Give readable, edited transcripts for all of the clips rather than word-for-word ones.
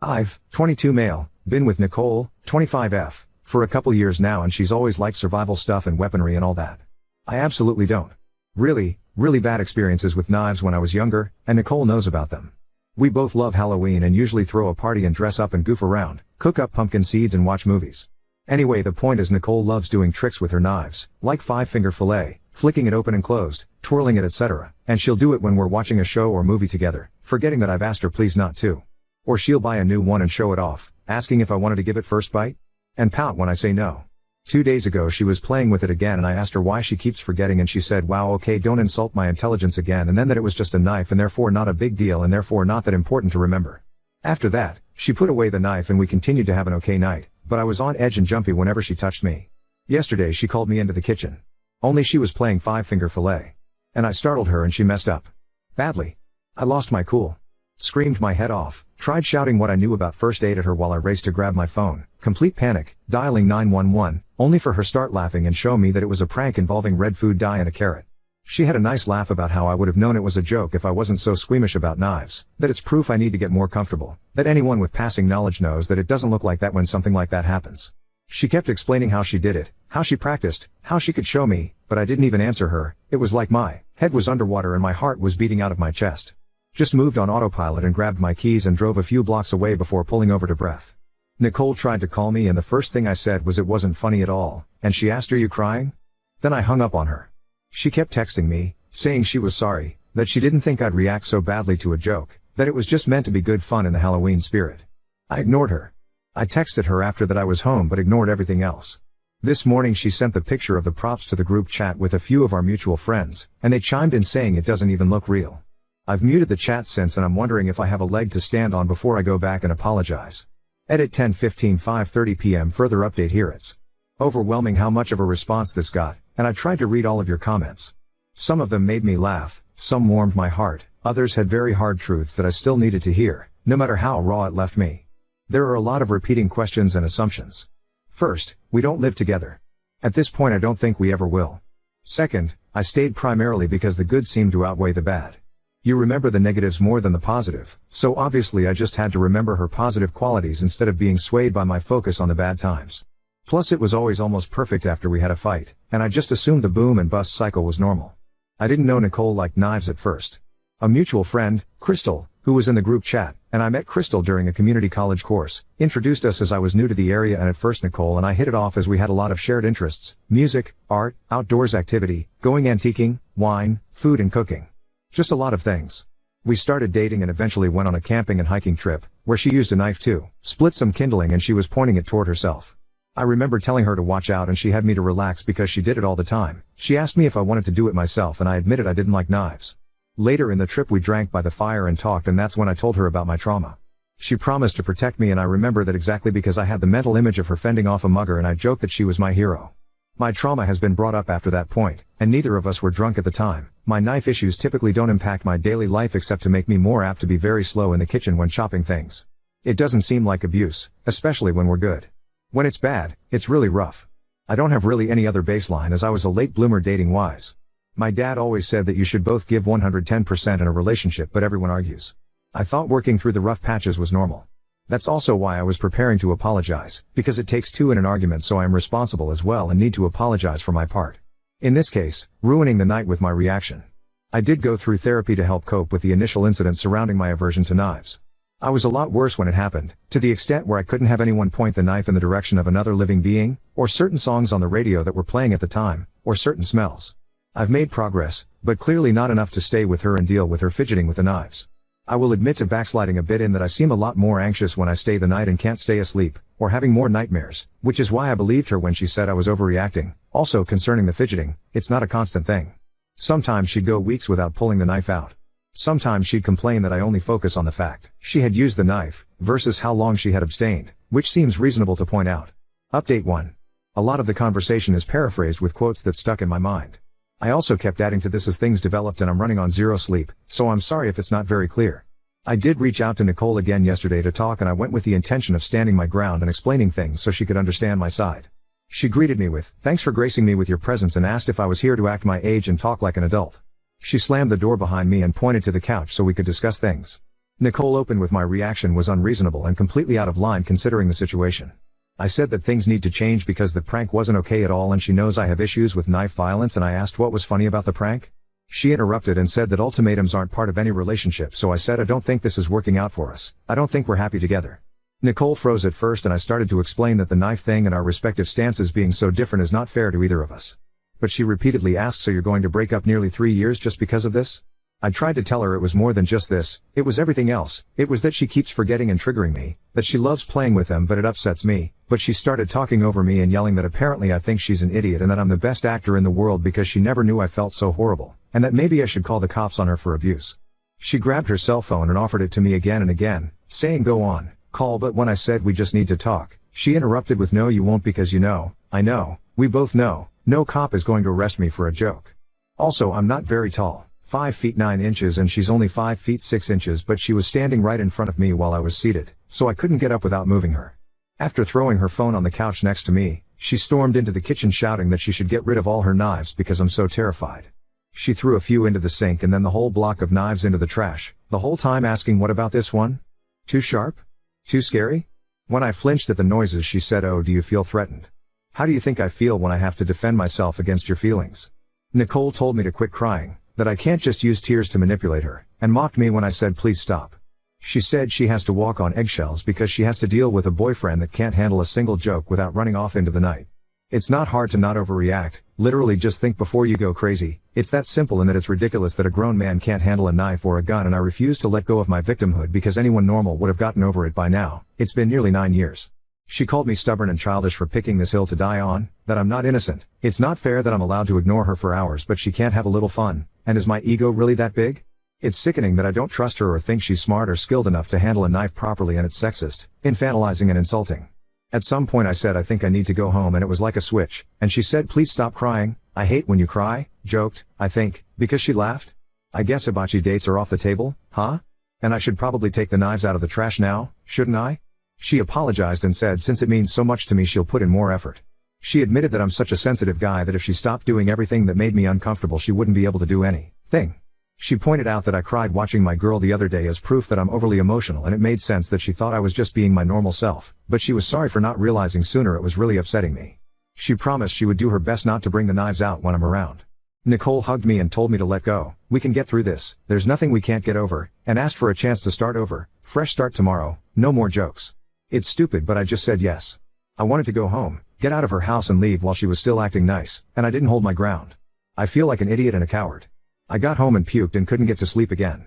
I've, 22 male, been with Nicole, 25F, for a couple years now and she's always liked survival stuff and weaponry and all that. I absolutely don't. Really bad experiences with knives when I was younger, and Nicole knows about them. We both love Halloween and usually throw a party and dress up and goof around, cook up pumpkin seeds and watch movies. Anyway, the point is Nicole loves doing tricks with her knives, like 5-finger fillet, flicking it open and closed, twirling it etc., and she'll do it when we're watching a show or movie together, forgetting that I've asked her please not to. Or she'll buy a new one and show it off, asking if I wanted to give it first bite, and pout when I say no. 2 days ago she was playing with it again and I asked her why she keeps forgetting and she said wow okay don't insult my intelligence again and then that it was just a knife and therefore not a big deal and therefore not that important to remember. After that, she put away the knife and we continued to have an okay night, but I was on edge and jumpy whenever she touched me. Yesterday she called me into the kitchen. Only she was playing 5-finger fillet. And I startled her and she messed up. Badly. I lost my cool. Screamed my head off, tried shouting what I knew about first aid at her while I raced to grab my phone, complete panic, dialing 911, only for her start laughing and show me that it was a prank involving red food dye and a carrot. She had a nice laugh about how I would have known it was a joke if I wasn't so squeamish about knives, that it's proof I need to get more comfortable, that anyone with passing knowledge knows that it doesn't look like that when something like that happens. She kept explaining how she did it, how she practiced, how she could show me, but I didn't even answer her. It was like my head was underwater and my heart was beating out of my chest. Just moved on autopilot and grabbed my keys and drove a few blocks away before pulling over to breath. Nicole tried to call me and the first thing I said was it wasn't funny at all, and she asked are you crying? Then I hung up on her. She kept texting me, saying she was sorry, that she didn't think I'd react so badly to a joke, that it was just meant to be good fun in the Halloween spirit. I ignored her. I texted her after that I was home but ignored everything else. This morning she sent the picture of the props to the group chat with a few of our mutual friends, and they chimed in saying it doesn't even look real. I've muted the chat since and I'm wondering if I have a leg to stand on before I go back and apologize. Edit 10:15 5:30 p.m. Further update here. It's overwhelming how much of a response this got, and I tried to read all of your comments. Some of them made me laugh, some warmed my heart, others had very hard truths that I still needed to hear, no matter how raw it left me. There are a lot of repeating questions and assumptions. First, we don't live together. At this point I don't think we ever will. Second, I stayed primarily because the good seemed to outweigh the bad. You remember the negatives more than the positive, so obviously I just had to remember her positive qualities instead of being swayed by my focus on the bad times. Plus it was always almost perfect after we had a fight, and I just assumed the boom and bust cycle was normal. I didn't know Nicole liked knives at first. A mutual friend, Crystal, who was in the group chat, and I met Crystal during a community college course, introduced us as I was new to the area and at first Nicole and I hit it off as we had a lot of shared interests, music, art, outdoors activity, going antiquing, wine, food and cooking. Just a lot of things. We started dating and eventually went on a camping and hiking trip, where she used a knife to split some kindling and she was pointing it toward herself. I remember telling her to watch out and she had me to relax because she did it all the time. She asked me if I wanted to do it myself and I admitted I didn't like knives. Later in the trip we drank by the fire and talked and that's when I told her about my trauma. She promised to protect me and I remember that exactly because I had the mental image of her fending off a mugger and I joked that she was my hero. My trauma has been brought up after that point, and neither of us were drunk at the time. My knife issues typically don't impact my daily life except to make me more apt to be very slow in the kitchen when chopping things. It doesn't seem like abuse, especially when we're good. When it's bad, it's really rough. I don't have really any other baseline as I was a late bloomer dating wise. My dad always said that you should both give 110% in a relationship but everyone argues. I thought working through the rough patches was normal. That's also why I was preparing to apologize, because it takes two in an argument so I am responsible as well and need to apologize for my part. In this case, ruining the night with my reaction. I did go through therapy to help cope with the initial incident surrounding my aversion to knives. I was a lot worse when it happened, to the extent where I couldn't have anyone point the knife in the direction of another living being, or certain songs on the radio that were playing at the time, or certain smells. I've made progress, but clearly not enough to stay with her and deal with her fidgeting with the knives. I will admit to backsliding a bit in that I seem a lot more anxious when I stay the night and can't stay asleep, or having more nightmares, which is why I believed her when she said I was overreacting. Also concerning the fidgeting, it's not a constant thing. Sometimes she'd go weeks without pulling the knife out. Sometimes she'd complain that I only focus on the fact she had used the knife, versus how long she had abstained, which seems reasonable to point out. Update 1. A lot of the conversation is paraphrased with quotes that stuck in my mind. I also kept adding to this as things developed and I'm running on zero sleep, so I'm sorry if it's not very clear. I did reach out to Nicole again yesterday to talk and I went with the intention of standing my ground and explaining things so she could understand my side. She greeted me with, "Thanks for gracing me with your presence," and asked if I was here to act my age and talk like an adult. She slammed the door behind me and pointed to the couch so we could discuss things. Nicole opened with my reaction was unreasonable and completely out of line considering the situation. I said that things need to change because the prank wasn't okay at all and she knows I have issues with knife violence, and I asked what was funny about the prank. She interrupted and said that ultimatums aren't part of any relationship, so I said I don't think this is working out for us. I don't think we're happy together. Nicole froze at first and I started to explain that the knife thing and our respective stances being so different is not fair to either of us. But she repeatedly asked, so you're going to break up nearly 3 years just because of this? I tried to tell her it was more than just this, it was everything else. It was that she keeps forgetting and triggering me, that she loves playing with them but it upsets me, but she started talking over me and yelling that apparently I think she's an idiot and that I'm the best actor in the world because she never knew I felt so horrible, and that maybe I should call the cops on her for abuse. She grabbed her cell phone and offered it to me again and again, saying go on, call, but when I said we just need to talk, she interrupted with no you won't because you know, I know, we both know, no cop is going to arrest me for a joke. Also, I'm not very tall. 5 feet 9 inches and she's only 5 feet 6 inches, but she was standing right in front of me while I was seated, so I couldn't get up without moving her. After throwing her phone on the couch next to me, she stormed into the kitchen shouting that she should get rid of all her knives because I'm so terrified. She threw a few into the sink and then the whole block of knives into the trash, the whole time asking what about this one? Too sharp? Too scary? When I flinched at the noises she said, oh, do you feel threatened? How do you think I feel when I have to defend myself against your feelings? Nicole told me to quit crying, that I can't just use tears to manipulate her, and mocked me when I said please stop. She said she has to walk on eggshells because she has to deal with a boyfriend that can't handle a single joke without running off into the night. It's not hard to not overreact, literally just think before you go crazy. It's that simple, and that it's ridiculous that a grown man can't handle a knife or a gun, and I refuse to let go of my victimhood because anyone normal would have gotten over it by now. It's been nearly 9 years. She called me stubborn and childish for picking this hill to die on, that I'm not innocent. It's not fair that I'm allowed to ignore her for hours but she can't have a little fun, and is my ego really that big? It's sickening that I don't trust her or think she's smart or skilled enough to handle a knife properly, and it's sexist, infantilizing and insulting. At some point I said I think I need to go home, and it was like a switch, and she said please stop crying, I hate when you cry, joked, I think, because she laughed. I guess hibachi dates are off the table, huh? And I should probably take the knives out of the trash now, shouldn't I? She apologized and said since it means so much to me she'll put in more effort. She admitted that I'm such a sensitive guy that if she stopped doing everything that made me uncomfortable she wouldn't be able to do anything. She pointed out that I cried watching my girl the other day as proof that I'm overly emotional, and it made sense that she thought I was just being my normal self, but she was sorry for not realizing sooner it was really upsetting me. She promised she would do her best not to bring the knives out when I'm around. Nicole hugged me and told me to let go. We can get through this, there's nothing we can't get over, and asked for a chance to start over, fresh start tomorrow, no more jokes. It's stupid but I just said yes. I wanted to go home, get out of her house and leave while she was still acting nice, and I didn't hold my ground. I feel like an idiot and a coward. I got home and puked and couldn't get to sleep again.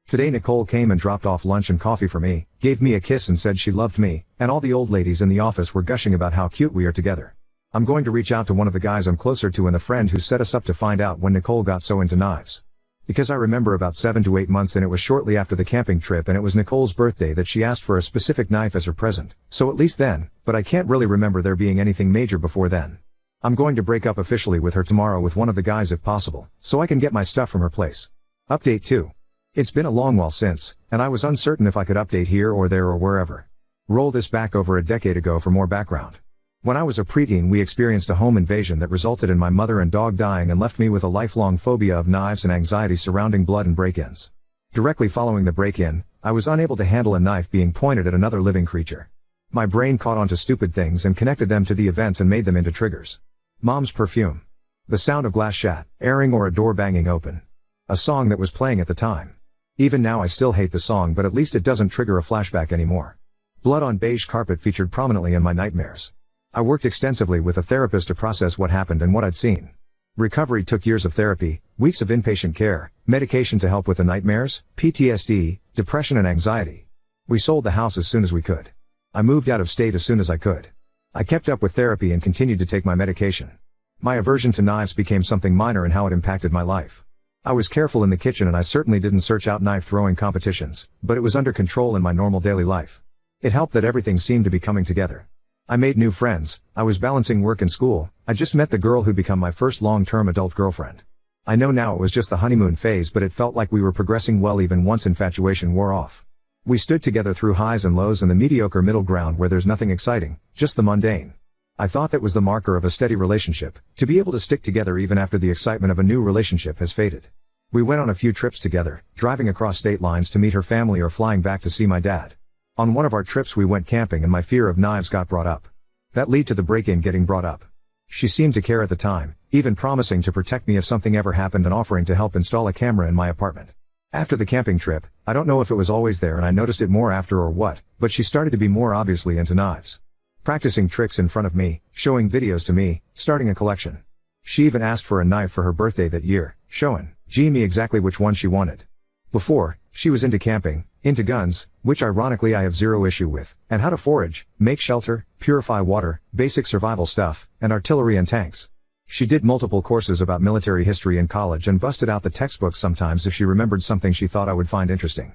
Today Nicole came and dropped off lunch and coffee for me, gave me a kiss and said she loved me, and all the old ladies in the office were gushing about how cute we are together. I'm going to reach out to one of the guys I'm closer to and the friend who set us up to find out when Nicole got so into knives. Because I remember about 7 to 8 months, and it was shortly after the camping trip, and it was Nicole's birthday that she asked for a specific knife as her present, so at least then, but I can't really remember there being anything major before then. I'm going to break up officially with her tomorrow with one of the guys if possible, so I can get my stuff from her place. Update 2. It's been a long while since, and I was uncertain if I could update here or there or wherever. Roll this back over a decade ago for more background. When I was a preteen we experienced a home invasion that resulted in my mother and dog dying and left me with a lifelong phobia of knives and anxiety surrounding blood and break-ins. Directly following the break-in, I was unable to handle a knife being pointed at another living creature. My brain caught on to stupid things and connected them to the events and made them into triggers. Mom's perfume. The sound of glass shattering or a door banging open. A song that was playing at the time. Even now I still hate the song, but at least it doesn't trigger a flashback anymore. Blood on beige carpet featured prominently in my nightmares. I worked extensively with a therapist to process what happened and what I'd seen. Recovery took years of therapy, weeks of inpatient care, medication to help with the nightmares, PTSD, depression and anxiety. We sold the house as soon as we could. I moved out of state as soon as I could. I kept up with therapy and continued to take my medication. My aversion to knives became something minor in how it impacted my life. I was careful in the kitchen and I certainly didn't search out knife throwing competitions, but it was under control in my normal daily life. It helped that everything seemed to be coming together. I made new friends, I was balancing work and school, I just met the girl who'd become my first long-term adult girlfriend. I know now it was just the honeymoon phase, but it felt like we were progressing well even once infatuation wore off. We stood together through highs and lows and the mediocre middle ground where there's nothing exciting, just the mundane. I thought that was the marker of a steady relationship, to be able to stick together even after the excitement of a new relationship has faded. We went on a few trips together, driving across state lines to meet her family or flying back to see my dad. On one of our trips we went camping and my fear of knives got brought up. That led to the break-in getting brought up. She seemed to care at the time, even promising to protect me if something ever happened and offering to help install a camera in my apartment. After the camping trip, I don't know if it was always there and I noticed it more after or what, but she started to be more obviously into knives. Practicing tricks in front of me, showing videos to me, starting a collection. She even asked for a knife for her birthday that year, showing me exactly which one she wanted. Before, she was into camping, into guns, which ironically I have zero issue with, and how to forage, make shelter, purify water, basic survival stuff, and artillery and tanks. She did multiple courses about military history in college and busted out the textbooks sometimes if she remembered something she thought I would find interesting.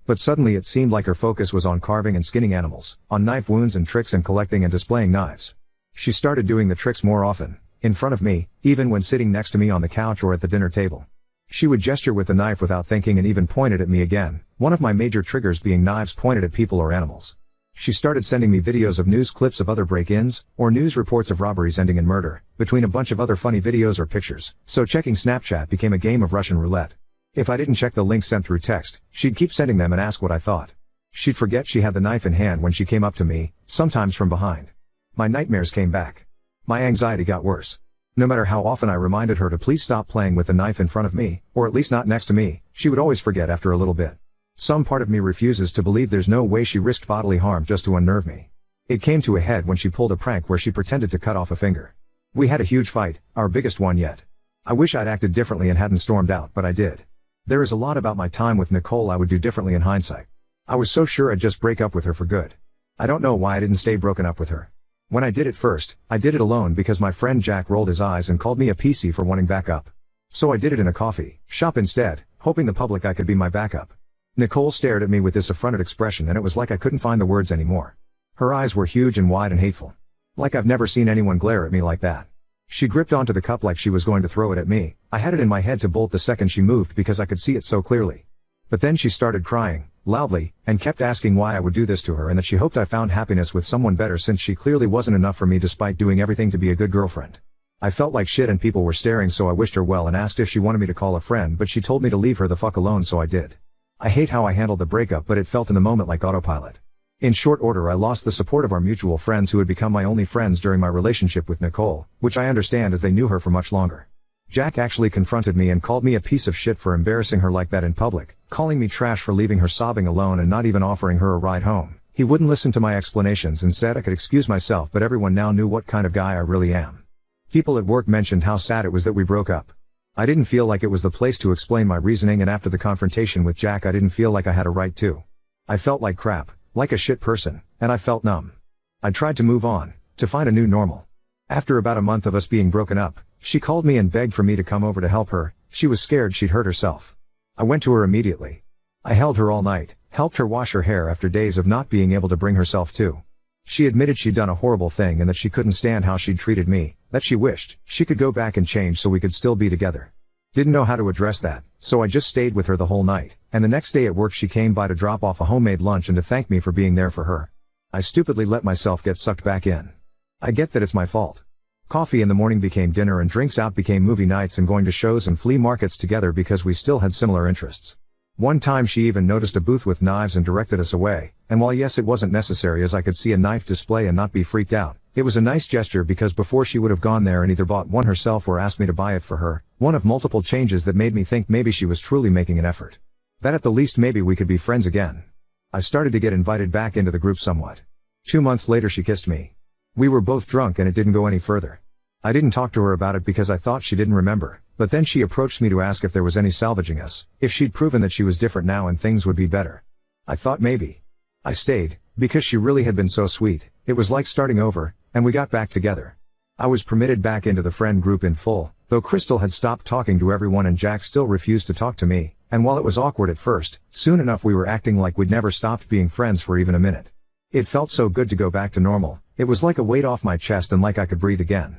But suddenly it seemed like her focus was on carving and skinning animals, on knife wounds and tricks and collecting and displaying knives. She started doing the tricks more often, in front of me, even when sitting next to me on the couch or at the dinner table. She would gesture with the knife without thinking and even point it at me again, one of my major triggers being knives pointed at people or animals. She started sending me videos of news clips of other break-ins, or news reports of robberies ending in murder, between a bunch of other funny videos or pictures, so checking Snapchat became a game of Russian roulette. If I didn't check the links sent through text, she'd keep sending them and ask what I thought. She'd forget she had the knife in hand when she came up to me, sometimes from behind. My nightmares came back. My anxiety got worse. No matter how often I reminded her to please stop playing with the knife in front of me, or at least not next to me, she would always forget after a little bit. Some part of me refuses to believe there's no way she risked bodily harm just to unnerve me. It came to a head when she pulled a prank where she pretended to cut off a finger. We had a huge fight, our biggest one yet. I wish I'd acted differently and hadn't stormed out, but I did. There is a lot about my time with Nicole I would do differently in hindsight. I was so sure I'd just break up with her for good. I don't know why I didn't stay broken up with her. When I did it first, I did it alone because my friend Jack rolled his eyes and called me a PC for wanting backup. So I did it in a coffee shop instead, hoping the public I could be my backup. Nicole stared at me with this affronted expression and it was like I couldn't find the words anymore. Her eyes were huge and wide and hateful. Like I've never seen anyone glare at me like that. She gripped onto the cup like she was going to throw it at me. I had it in my head to bolt the second she moved because I could see it so clearly. But then she started crying, loudly, and kept asking why I would do this to her and that she hoped I found happiness with someone better since she clearly wasn't enough for me despite doing everything to be a good girlfriend. I felt like shit and people were staring so I wished her well and asked if she wanted me to call a friend but she told me to leave her the fuck alone so I did. I hate how I handled the breakup but it felt in the moment like autopilot. In short order I lost the support of our mutual friends who had become my only friends during my relationship with Nicole, which I understand as they knew her for much longer. Jack actually confronted me and called me a piece of shit for embarrassing her like that in public, calling me trash for leaving her sobbing alone and not even offering her a ride home. He wouldn't listen to my explanations and said I could excuse myself but everyone now knew what kind of guy I really am. People at work mentioned how sad it was that we broke up. I didn't feel like it was the place to explain my reasoning and after the confrontation with Jack I didn't feel like I had a right to. I felt like crap, like a shit person, and I felt numb. I tried to move on, to find a new normal. After about a month of us being broken up, she called me and begged for me to come over to help her. She was scared she'd hurt herself. I went to her immediately. I held her all night, helped her wash her hair after days of not being able to bring herself to. She admitted she'd done a horrible thing and that she couldn't stand how she'd treated me, that she wished she could go back and change so we could still be together. Didn't know how to address that, so I just stayed with her the whole night, and the next day at work she came by to drop off a homemade lunch and to thank me for being there for her. I stupidly let myself get sucked back in. I get that it's my fault. Coffee in the morning became dinner and drinks out became movie nights and going to shows and flea markets together because we still had similar interests. One time she even noticed a booth with knives and directed us away, and while yes it wasn't necessary as I could see a knife display and not be freaked out, it was a nice gesture because before she would have gone there and either bought one herself or asked me to buy it for her, one of multiple changes that made me think maybe she was truly making an effort. That at the least maybe we could be friends again. I started to get invited back into the group somewhat. 2 months later she kissed me. We were both drunk and it didn't go any further. I didn't talk to her about it because I thought she didn't remember, but then she approached me to ask if there was any salvaging us, if she'd proven that she was different now and things would be better. I thought maybe. I stayed, because she really had been so sweet, it was like starting over, and we got back together. I was permitted back into the friend group in full, though Crystal had stopped talking to everyone and Jack still refused to talk to me, and while it was awkward at first, soon enough we were acting like we'd never stopped being friends for even a minute. It felt so good to go back to normal, it was like a weight off my chest and like I could breathe again.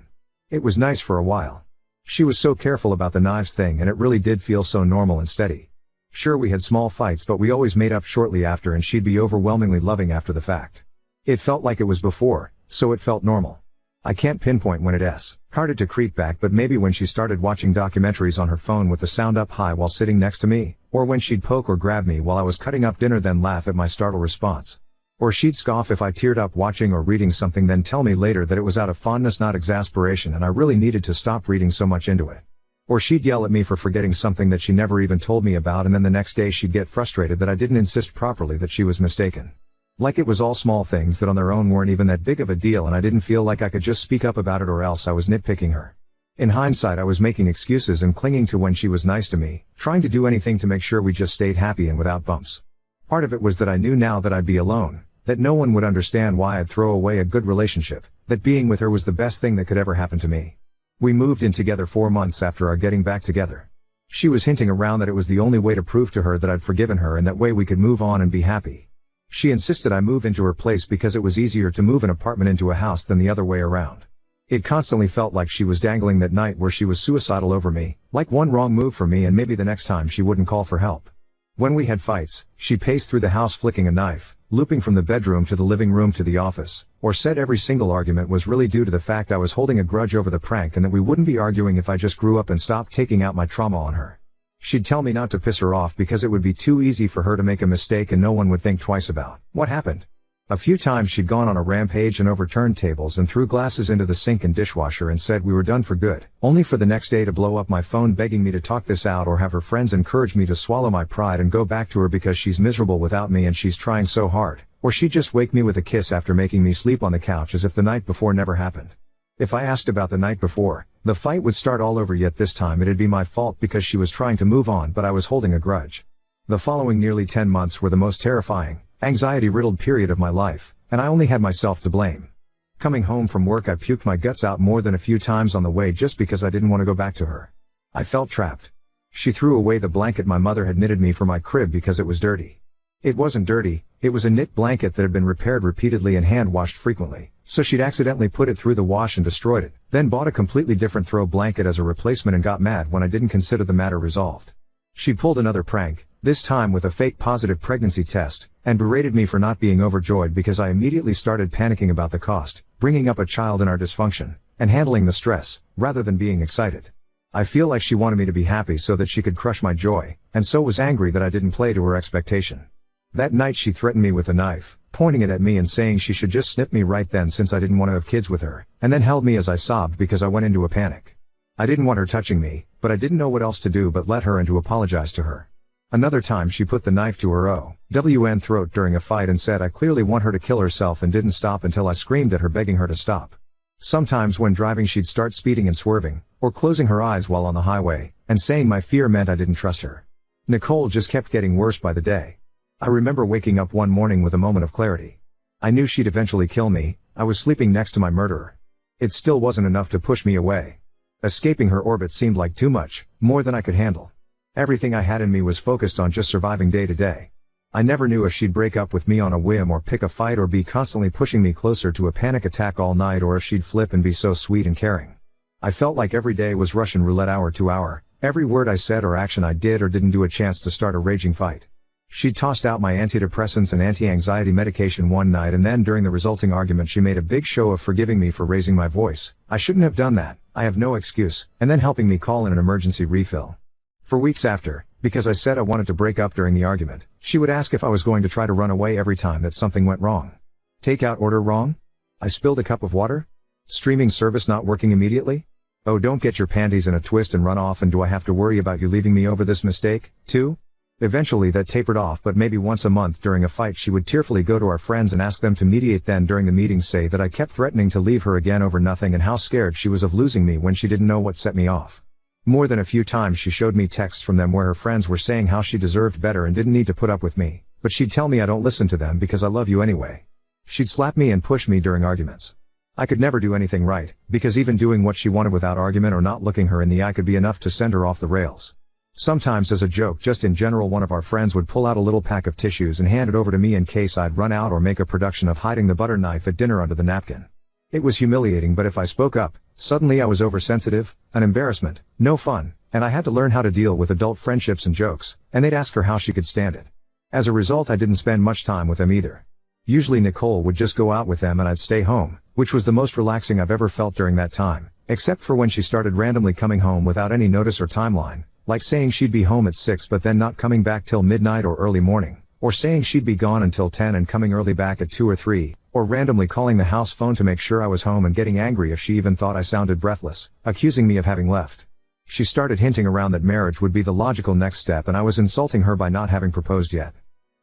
It was nice for a while. She was so careful about the knives thing and it really did feel so normal and steady. Sure we had small fights but we always made up shortly after and she'd be overwhelmingly loving after the fact. It felt like it was before, so it felt normal. I can't pinpoint when it started to creep back, but maybe when she started watching documentaries on her phone with the sound up high while sitting next to me, or when she'd poke or grab me while I was cutting up dinner then laugh at my startled response. Or she'd scoff if I teared up watching or reading something then tell me later that it was out of fondness not exasperation and I really needed to stop reading so much into it. Or she'd yell at me for forgetting something that she never even told me about and then the next day she'd get frustrated that I didn't insist properly that she was mistaken. Like it was all small things that on their own weren't even that big of a deal and I didn't feel like I could just speak up about it or else I was nitpicking her. In hindsight I was making excuses and clinging to when she was nice to me, trying to do anything to make sure we just stayed happy and without bumps. Part of it was that I knew now that I'd be alone, that no one would understand why I'd throw away a good relationship, that being with her was the best thing that could ever happen to me. We moved in together 4 months after our getting back together. She was hinting around that it was the only way to prove to her that I'd forgiven her and that way we could move on and be happy. She insisted I move into her place because it was easier to move an apartment into a house than the other way around. It constantly felt like she was dangling that night where she was suicidal over me, like one wrong move for me and maybe the next time she wouldn't call for help. When we had fights, she paced through the house flicking a knife, looping from the bedroom to the living room to the office, or said every single argument was really due to the fact I was holding a grudge over the prank and that we wouldn't be arguing if I just grew up and stopped taking out my trauma on her. She'd tell me not to piss her off because it would be too easy for her to make a mistake and no one would think twice about what happened. A few times she'd gone on a rampage and overturned tables and threw glasses into the sink and dishwasher and said we were done for good, only for the next day to blow up my phone begging me to talk this out or have her friends encourage me to swallow my pride and go back to her because she's miserable without me and she's trying so hard, or she'd just wake me with a kiss after making me sleep on the couch as if the night before never happened. If I asked about the night before, the fight would start all over yet this time it'd be my fault because she was trying to move on but I was holding a grudge. The following nearly 10 months were the most terrifying, anxiety-riddled period of my life, and I only had myself to blame. Coming home from work I puked my guts out more than a few times on the way just because I didn't want to go back to her. I felt trapped. She threw away the blanket my mother had knitted me for my crib because it was dirty. It wasn't dirty, it was a knit blanket that had been repaired repeatedly and hand-washed frequently, so she'd accidentally put it through the wash and destroyed it, then bought a completely different throw blanket as a replacement and got mad when I didn't consider the matter resolved. She pulled another prank, this time with a fake positive pregnancy test, and berated me for not being overjoyed because I immediately started panicking about the cost, bringing up a child in our dysfunction, and handling the stress, rather than being excited. I feel like she wanted me to be happy so that she could crush my joy, and so was angry that I didn't play to her expectation. That night she threatened me with a knife, pointing it at me and saying she should just snip me right then since I didn't want to have kids with her, and then held me as I sobbed because I went into a panic. I didn't want her touching me, but I didn't know what else to do but let her and to apologize to her. Another time she put the knife to her OWN throat during a fight and said I clearly want her to kill herself and didn't stop until I screamed at her begging her to stop. Sometimes when driving she'd start speeding and swerving, or closing her eyes while on the highway, and saying my fear meant I didn't trust her. Nicole just kept getting worse by the day. I remember waking up one morning with a moment of clarity. I knew she'd eventually kill me, I was sleeping next to my murderer. It still wasn't enough to push me away. Escaping her orbit seemed like too much, more than I could handle. Everything I had in me was focused on just surviving day to day. I never knew if she'd break up with me on a whim or pick a fight or be constantly pushing me closer to a panic attack all night or if she'd flip and be so sweet and caring. I felt like every day was Russian roulette hour to hour, every word I said or action I did or didn't do a chance to start a raging fight. She tossed out my antidepressants and anti-anxiety medication one night and then during the resulting argument she made a big show of forgiving me for raising my voice. I shouldn't have done that, I have no excuse, and then helping me call in an emergency refill. For weeks after, because I said I wanted to break up during the argument, she would ask if I was going to try to run away every time that something went wrong. Takeout order wrong? I spilled a cup of water? Streaming service not working immediately? Oh, don't get your panties in a twist and run off and do I have to worry about you leaving me over this mistake, too? Eventually that tapered off but maybe once a month during a fight she would tearfully go to our friends and ask them to mediate then during the meeting say that I kept threatening to leave her again over nothing and how scared she was of losing me when she didn't know what set me off. More than a few times she showed me texts from them where her friends were saying how she deserved better and didn't need to put up with me, but she'd tell me I don't listen to them because I love you anyway. She'd slap me and push me during arguments. I could never do anything right, because even doing what she wanted without argument or not looking her in the eye could be enough to send her off the rails. Sometimes as a joke just in general one of our friends would pull out a little pack of tissues and hand it over to me in case I'd run out or make a production of hiding the butter knife at dinner under the napkin. It was humiliating but if I spoke up, suddenly I was oversensitive, an embarrassment, no fun, and I had to learn how to deal with adult friendships and jokes, and they'd ask her how she could stand it. As a result I didn't spend much time with them either. Usually Nicole would just go out with them and I'd stay home, which was the most relaxing I've ever felt during that time, except for when she started randomly coming home without any notice or timeline, like saying she'd be home at 6 but then not coming back till midnight or early morning, or saying she'd be gone until 10 and coming early back at 2 or 3, or randomly calling the house phone to make sure I was home and getting angry if she even thought I sounded breathless, accusing me of having left. She started hinting around that marriage would be the logical next step and I was insulting her by not having proposed yet.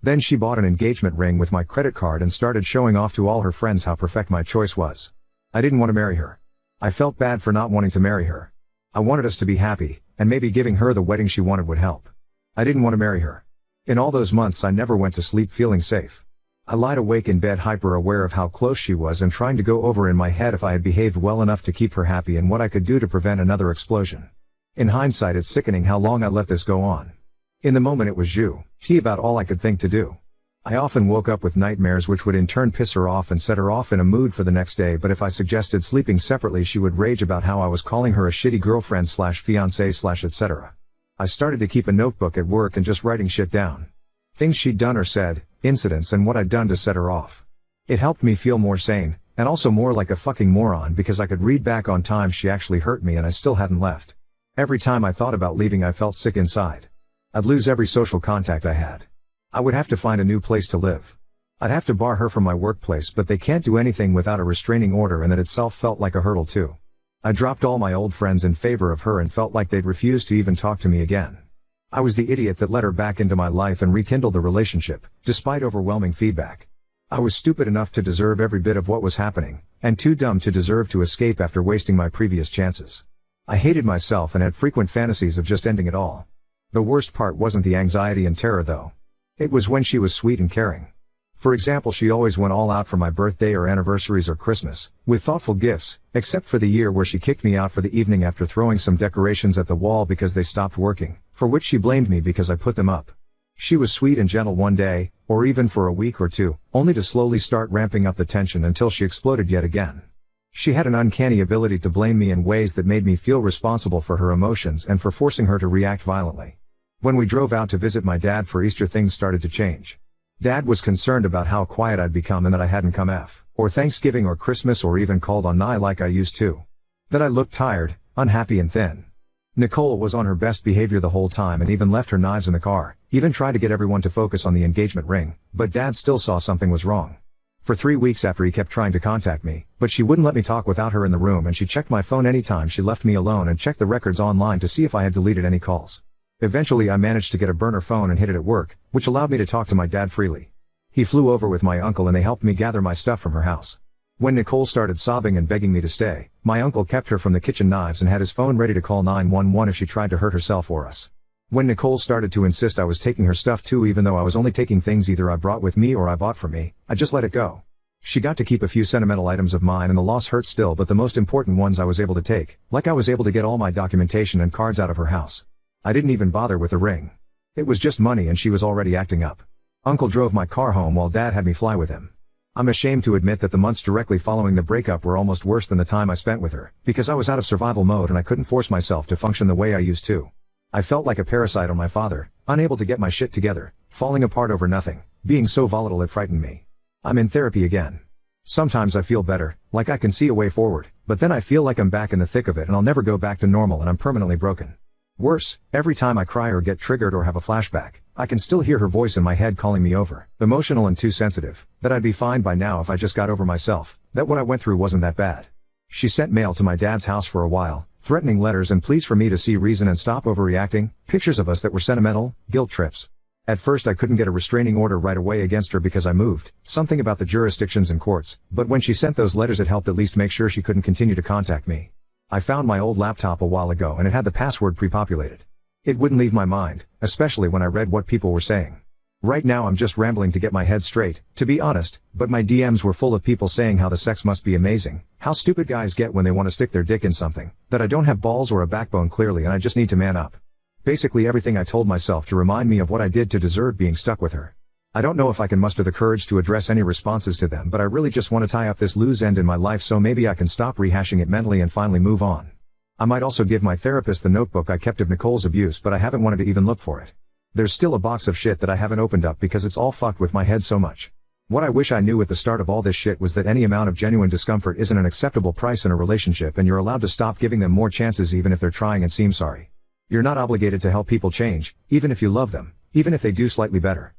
Then she bought an engagement ring with my credit card and started showing off to all her friends how perfect my choice was. I didn't want to marry her. I felt bad for not wanting to marry her. I wanted us to be happy, and maybe giving her the wedding she wanted would help. I didn't want to marry her. In all those months I never went to sleep feeling safe. I lied awake in bed hyper aware of how close she was and trying to go over in my head if I had behaved well enough to keep her happy and what I could do to prevent another explosion. In hindsight it's sickening how long I let this go on. In the moment it was about all I could think to do. I often woke up with nightmares which would in turn piss her off and set her off in a mood for the next day, but if I suggested sleeping separately she would rage about how I was calling her a shitty girlfriend / fiancé / etc. I started to keep a notebook at work and just writing shit down. Things she'd done or said, incidents and what I'd done to set her off. It helped me feel more sane, and also more like a fucking moron because I could read back on times she actually hurt me and I still hadn't left. Every time I thought about leaving I felt sick inside. I'd lose every social contact I had. I would have to find a new place to live. I'd have to bar her from my workplace, but they can't do anything without a restraining order, and that itself felt like a hurdle too. I dropped all my old friends in favor of her and felt like they'd refuse to even talk to me again. I was the idiot that let her back into my life and rekindled the relationship, despite overwhelming feedback. I was stupid enough to deserve every bit of what was happening, and too dumb to deserve to escape after wasting my previous chances. I hated myself and had frequent fantasies of just ending it all. The worst part wasn't the anxiety and terror though. It was when she was sweet and caring. For example, she always went all out for my birthday or anniversaries or Christmas, with thoughtful gifts, except for the year where she kicked me out for the evening after throwing some decorations at the wall because they stopped working, for which she blamed me because I put them up. She was sweet and gentle one day, or even for a week or two, only to slowly start ramping up the tension until she exploded yet again. She had an uncanny ability to blame me in ways that made me feel responsible for her emotions and for forcing her to react violently. When we drove out to visit my dad for Easter, things started to change. Dad was concerned about how quiet I'd become and that I hadn't come or Thanksgiving or Christmas or even called on Nye like I used to. That I looked tired, unhappy and thin. Nicole was on her best behavior the whole time and even left her knives in the car, even tried to get everyone to focus on the engagement ring, but Dad still saw something was wrong. For 3 weeks after he kept trying to contact me, but she wouldn't let me talk without her in the room, and she checked my phone anytime she left me alone and checked the records online to see if I had deleted any calls. Eventually I managed to get a burner phone and hid it at work, which allowed me to talk to my dad freely. He flew over with my uncle and they helped me gather my stuff from her house. When Nicole started sobbing and begging me to stay, my uncle kept her from the kitchen knives and had his phone ready to call 911 if she tried to hurt herself or us. When Nicole started to insist I was taking her stuff too, even though I was only taking things either I brought with me or I bought for me, I just let it go. She got to keep a few sentimental items of mine and the loss hurt still, but the most important ones I was able to take, like I was able to get all my documentation and cards out of her house. I didn't even bother with the ring. It was just money and she was already acting up. Uncle drove my car home while Dad had me fly with him. I'm ashamed to admit that the months directly following the breakup were almost worse than the time I spent with her, because I was out of survival mode and I couldn't force myself to function the way I used to. I felt like a parasite on my father, unable to get my shit together, falling apart over nothing, being so volatile it frightened me. I'm in therapy again. Sometimes I feel better, like I can see a way forward, but then I feel like I'm back in the thick of it and I'll never go back to normal and I'm permanently broken. Worse, every time I cry or get triggered or have a flashback, I can still hear her voice in my head calling me over, emotional and too sensitive, that I'd be fine by now if I just got over myself, that what I went through wasn't that bad. She sent mail to my dad's house for a while, threatening letters and pleas for me to see reason and stop overreacting, pictures of us that were sentimental, guilt trips. At first I couldn't get a restraining order right away against her because I moved, something about the jurisdictions and courts, but when she sent those letters it helped at least make sure she couldn't continue to contact me. I found my old laptop a while ago and it had the password pre-populated. It wouldn't leave my mind, especially when I read what people were saying. Right now I'm just rambling to get my head straight, to be honest, but my DMs were full of people saying how the sex must be amazing, how stupid guys get when they want to stick their dick in something, that I don't have balls or a backbone clearly and I just need to man up. Basically everything I told myself to remind me of what I did to deserve being stuck with her. I don't know if I can muster the courage to address any responses to them, but I really just want to tie up this loose end in my life so maybe I can stop rehashing it mentally and finally move on. I might also give my therapist the notebook I kept of Nicole's abuse, but I haven't wanted to even look for it. There's still a box of shit that I haven't opened up because it's all fucked with my head so much. What I wish I knew at the start of all this shit was that any amount of genuine discomfort isn't an acceptable price in a relationship, and you're allowed to stop giving them more chances even if they're trying and seem sorry. You're not obligated to help people change, even if you love them, even if they do slightly better.